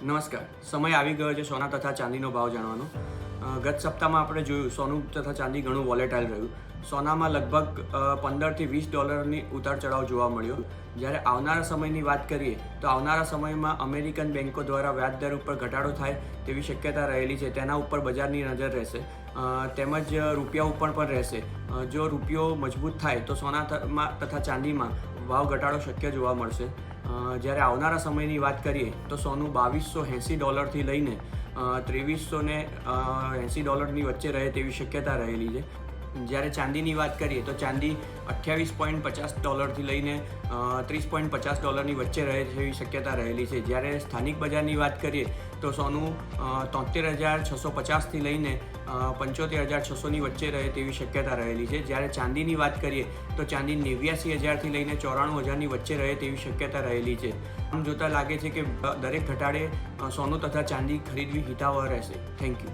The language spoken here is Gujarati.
નમસ્કાર. સમય આવી ગયો છે સોના તથા ચાંદીનો ભાવ જાણવાનો. ગત સપ્તાહમાં આપણે જોયું સોનું તથા ચાંદી ઘણું વોલેટાઇલ રહ્યું. સોનામાં લગભગ $15 થી $20ની ઉતાર ચઢાવ જોવા મળ્યો. જ્યારે આવનારા સમયની વાત કરીએ તો આવનારા સમયમાં અમેરિકન બેન્કો દ્વારા વ્યાજદર ઉપર ઘટાડો થાય તેવી શક્યતા રહેલી છે. તેના ઉપર બજારની નજર રહેશે, તેમજ રૂપિયા ઉપર પણ રહેશે. જો રૂપિયો મજબૂત થાય તો સોના તથા ચાંદીમાં ભાવ ઘટાડો શક્ય જોવા મળશે. જ્યારે આવનારા સમયની વાત કરીએ તો સોનું $2280થી લઈને $2380ની વચ્ચે રહે તેવી શક્યતા રહેલી છે. જ્યારે ચાંદીની વાત કરીએ તો ચાંદી $28.50થી લઈને $30.50ની વચ્ચે રહે તેવી શક્યતા રહેલી છે. જ્યારે સ્થાનિક બજારની વાત કરીએ તો સોનું 73,650થી લઈને 75,600ની વચ્ચે રહે તેવી શક્યતા રહેલી છે. જ્યારે ચાંદીની વાત કરીએ તો ચાંદી 89,000થી લઈને 94,000ની વચ્ચે રહે તેવી શક્યતા રહેલી છે. આમ જોતાં લાગે છે કે દરેક ઘટાડે સોનું તથા ચાંદી ખરીદવી હિતાવહ રહેશે. Thank you.